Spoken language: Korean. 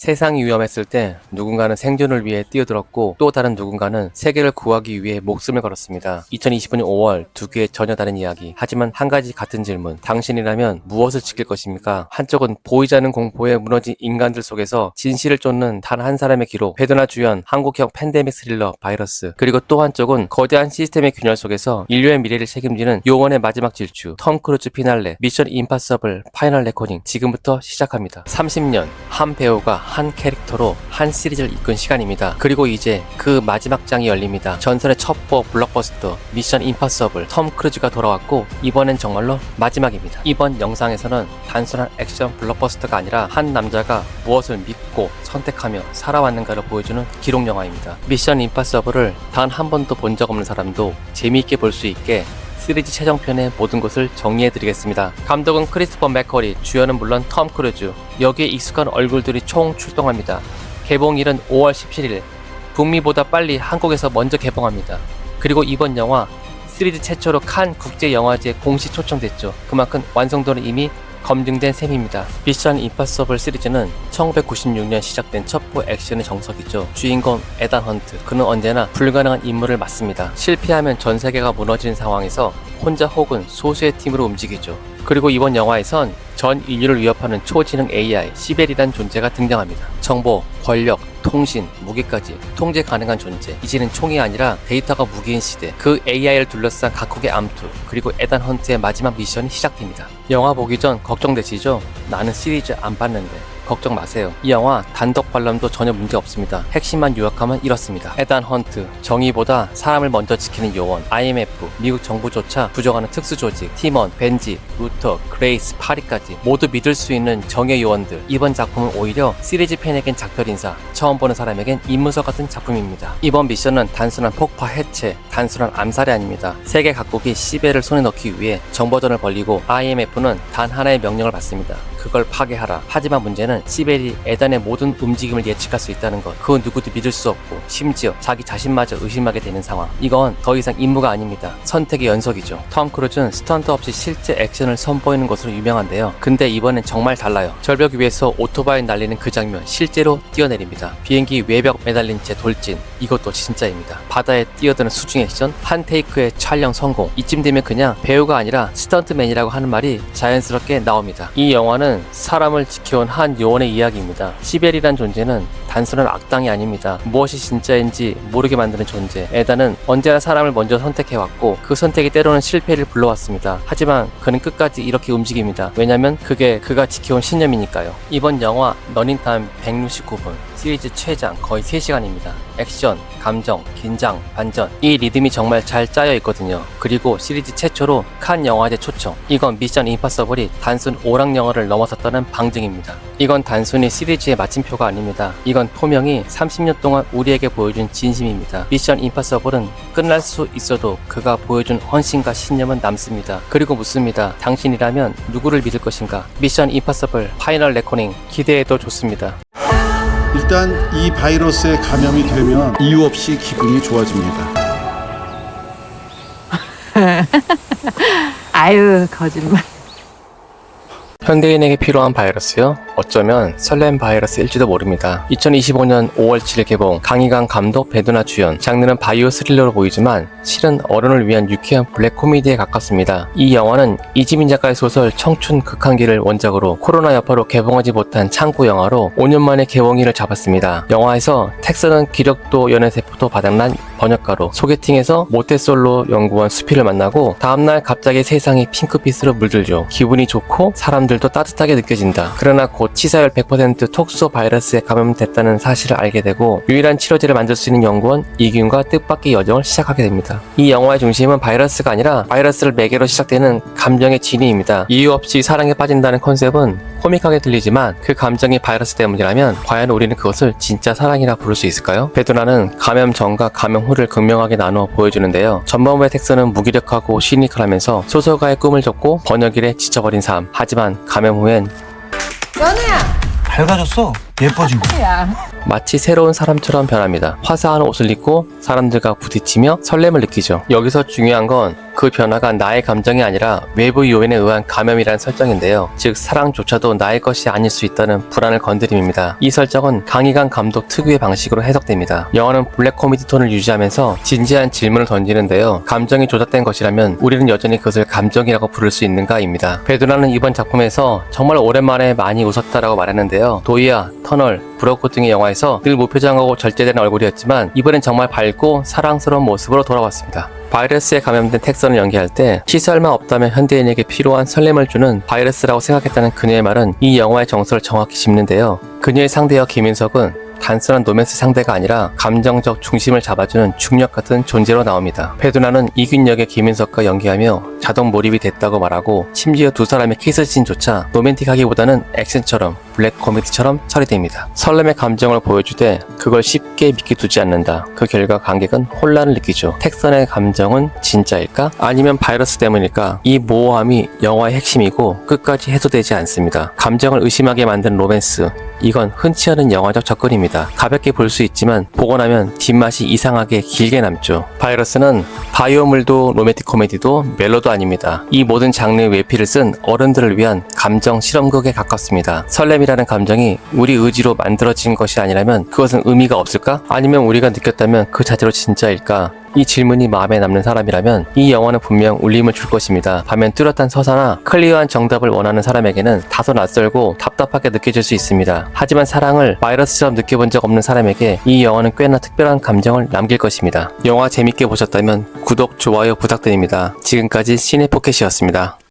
세상이 위험했을 때 누군가는 생존을 위해 뛰어들었고 또 다른 누군가는 세계를 구하기 위해 목숨을 걸었습니다. 2025년 5월 두 개의 전혀 다른 이야기. 하지만 한 가지 같은 질문. 당신이라면 무엇을 지킬 것입니까? 한쪽은 보이지 않는 공포에 무너진 인간들 속에서 진실을 쫓는 단 한 사람의 기록. 배두나 주연 한국형 팬데믹 스릴러 바이러스. 그리고 또 한쪽은 거대한 시스템의 균열 속에서 인류의 미래를 책임지는 요원의 마지막 질주. 톰 크루즈 피날레. 미션 임파서블 파이널 레코닝. 지금부터 시작합니다. 30년 한 배우가 한 캐릭터로 한 시리즈를 이끈 시간입니다. 그리고 이제 그 마지막 장이 열립니다. 전설의 첩보 블록버스터 미션 임파서블 톰 크루즈가 돌아왔고 이번엔 정말로 마지막입니다. 이번 영상에서는 단순한 액션 블록버스터가 아니라 한 남자가 무엇을 믿고 선택하며 살아왔는가를 보여주는 기록 영화입니다. 미션 임파서블을 단 한 번도 본 적 없는 사람도 재미있게 볼 수 있게 시리즈 최종편의 모든 것을 정리해드리겠습니다. 감독은 크리스토퍼 맥커리, 주연은 물론 톰 크루즈. 여기에 익숙한 얼굴들이 총 출동합니다. 개봉일은 5월 17일. 북미보다 빨리 한국에서 먼저 개봉합니다. 그리고 이번 영화 시리즈 최초로 칸 국제영화제에 공식 초청됐죠. 그만큼 완성도는 이미 검증된 셈입니다. 미션 임파서블 시리즈는 1996년 시작된 첩보 액션의 정석이죠. 주인공 에단 헌트. 그는 언제나 불가능한 임무를 맡습니다. 실패하면 전 세계가 무너지는 상황에서 혼자 혹은 소수의 팀으로 움직이죠. 그리고 이번 영화에선 전 인류를 위협하는 초지능 AI 시벨이란 존재가 등장합니다. 정보, 권력, 통신, 무기까지 통제 가능한 존재. 이제는 총이 아니라 데이터가 무기인 시대. 그 AI를 둘러싼 각국의 암투, 그리고 에단 헌트의 마지막 미션이 시작됩니다. 영화 보기 전 걱정되시죠? 나는 시리즈 안 봤는데. 걱정 마세요. 이 영화 단독 관람도 전혀 문제 없습니다. 핵심만 요약하면 이렇습니다. 에단 헌트, 정의보다 사람을 먼저 지키는 요원. IMF, 미국 정부조차 부정하는 특수조직. 팀원, 벤지, 루터, 그레이스, 파리까지 모두 믿을 수 있는 정의 요원들. 이번 작품은 오히려 시리즈 팬에겐 작별 인사, 처음 보는 사람에겐 입문서 같은 작품입니다. 이번 미션은 단순한 폭파 해체, 단순한 암살이 아닙니다. 세계 각국이 시벨을 손에 넣기 위해 정보전을 벌이고 IMF는 단 하나의 명령을 받습니다. 그걸 파괴하라. 하지만 문제는 시벨이 에단의 모든 움직임을 예측할 수 있다는 것. 그 누구도 믿을 수 없고 심지어 자기 자신마저 의심하게 되는 상황. 이건 더 이상 임무가 아닙니다. 선택의 연속이죠. 톰 크루즈는 스턴트 없이 실제 액션을 선보이는 것으로 유명한데요. 근데 이번엔 정말 달라요. 절벽 위에서 오토바이 날리는 그 장면 실제로 뛰어내립니다. 비행기 외벽 매달린 채 돌진. 이것도 진짜입니다. 바다에 뛰어드는 수중 액션, 한 테이크의 촬영 성공. 이쯤 되면 그냥 배우가 아니라 스턴트맨이라고 하는 말이 자연스럽게 나옵니다. 이 영화는 사람을 지켜온 한 요원의 이야기입니다. 시벨이란 존재는 단순한 악당이 아닙니다. 무엇이 진짜인지 모르게 만드는 존재. 에단은 언제나 사람을 먼저 선택해왔고 그 선택이 때로는 실패를 불러왔습니다. 하지만 그는 끝까지 이렇게 움직입니다. 왜냐면 그게 그가 지켜온 신념이니까요. 이번 영화 러닝타임 169분. 시리즈 최장 거의 3시간입니다. 액션, 감정, 긴장, 반전. 이 리듬이 정말 잘 짜여 있거든요. 그리고 시리즈 최초로 칸 영화제 초청. 이건 미션 임파서블이 단순 오락 영화를 넘어섰다는 방증입니다. 이건 단순히 시리즈의 마침표가 아닙니다. 이건 토명이 30년 동안 우리에게 보여준 진심입니다. 미션 임파서블은 끝날 수 있어도 그가 보여준 헌신과 신념은 남습니다. 그리고 묻습니다. 당신이라면 누구를 믿을 것인가? 미션 임파서블 파이널 레코닝 기대해도 좋습니다. 일단 이 바이러스에 감염이 되면 이유 없이 기분이 좋아집니다. 아유, 거짓말. 현대인에게 필요한 바이러스요? 어쩌면 설렘 바이러스일지도 모릅니다. 2025년 5월 7일 개봉, 강희강 감독, 배두나 주연. 장르는 바이오 스릴러로 보이지만 실은 어른을 위한 유쾌한 블랙 코미디에 가깝습니다. 이 영화는 이지민 작가의 소설 청춘 극한기를 원작으로 코로나 여파로 개봉하지 못한 창구 영화로 5년 만에 개봉일을 잡았습니다. 영화에서 텍스는 기력도 연애세포도 바닥난 번역가로 소개팅에서 모태솔로 연구원 수피를 만나고 다음날 갑자기 세상이 핑크빛으로 물들죠. 기분이 좋고 사람들도 따뜻하게 느껴진다. 그러나 곧 치사율 100% 톡소 바이러스에 감염됐다는 사실을 알게 되고 유일한 치료제를 만들 수 있는 연구원 이균과 뜻밖의 여정을 시작하게 됩니다. 이 영화의 중심은 바이러스가 아니라 바이러스를 매개로 시작되는 감정의 진위입니다. 이유 없이 사랑에 빠진다는 컨셉은 코믹하게 들리지만 그 감정이 바이러스 때문이라면 과연 우리는 그것을 진짜 사랑이라 부를 수 있을까요? 배두나는 감염 전과 감염 후를 극명하게 나누어 보여주는데요. 전범의 텍스는 무기력하고 시니컬하면서 소설가의 꿈을 접고 번역일에 지쳐버린 삶. 하지만 감염 후엔 연우야! 밝아졌어. 예뻐지고. 야. 마치 새로운 사람처럼 변합니다. 화사한 옷을 입고 사람들과 부딪히며 설렘을 느끼죠. 여기서 중요한 건 그 변화가 나의 감정이 아니라 외부 요인에 의한 감염이라는 설정인데요. 즉 사랑조차도 나의 것이 아닐 수 있다는 불안을 건드림입니다. 이 설정은 강희강 감독 특유의 방식으로 해석됩니다. 영화는 블랙 코미디 톤을 유지하면서 진지한 질문을 던지는데요. 감정이 조작된 것이라면 우리는 여전히 그것을 감정이라고 부를 수 있는가입니다. 베드나는 이번 작품에서 정말 오랜만에 많이 웃었다라고 말했는데요. 도이아, 터널, 브로코 등의 영화에서 늘 무표정하고 절제된 얼굴이었지만 이번엔 정말 밝고 사랑스러운 모습으로 돌아왔습니다. 바이러스에 감염된 텍선을 연기할 때 시설만 없다면 현대인에게 필요한 설렘을 주는 바이러스라고 생각했다는 그녀의 말은 이 영화의 정서를 정확히 짚는데요. 그녀의 상대여 김인석은 단순한 로맨스 상대가 아니라 감정적 중심을 잡아주는 중력 같은 존재로 나옵니다. 페두나는 이균 역의 김인석과 연기하며 자동 몰입이 됐다고 말하고 심지어 두 사람의 키스씬조차 로맨틱하기보다는 액션처럼 블랙 코미디처럼 처리됩니다. 설렘의 감정을 보여주되 그걸 쉽게 믿게 두지 않는다. 그 결과 관객은 혼란을 느끼죠. 텍선의 감정은 진짜일까? 아니면 바이러스 때문일까? 이 모호함이 영화의 핵심이고 끝까지 해소되지 않습니다. 감정을 의심하게 만든 로맨스. 이건 흔치 않은 영화적 접근입니다. 가볍게 볼 수 있지만 보고 나면 뒷맛이 이상하게 길게 남죠. 바이러스는 바이오물도 로맨틱 코미디도 멜로도 아닙니다. 이 모든 장르의 외피를 쓴 어른들을 위한 감정 실험극에 가깝습니다. 설렘이라는 감정이 우리 의지로 만들어진 것이 아니라면 그것은 의미가 없을까? 아니면 우리가 느꼈다면 그 자체로 진짜일까? 이 질문이 마음에 남는 사람이라면 이 영화는 분명 울림을 줄 것입니다. 반면 뚜렷한 서사나 클리어한 정답을 원하는 사람에게는 다소 낯설고 답답하게 느껴질 수 있습니다. 하지만 사랑을 바이러스처럼 느껴본 적 없는 사람에게 이 영화는 꽤나 특별한 감정을 남길 것입니다. 영화 재밌게 보셨다면 구독, 좋아요 부탁드립니다. 지금까지 시네포켓이었습니다.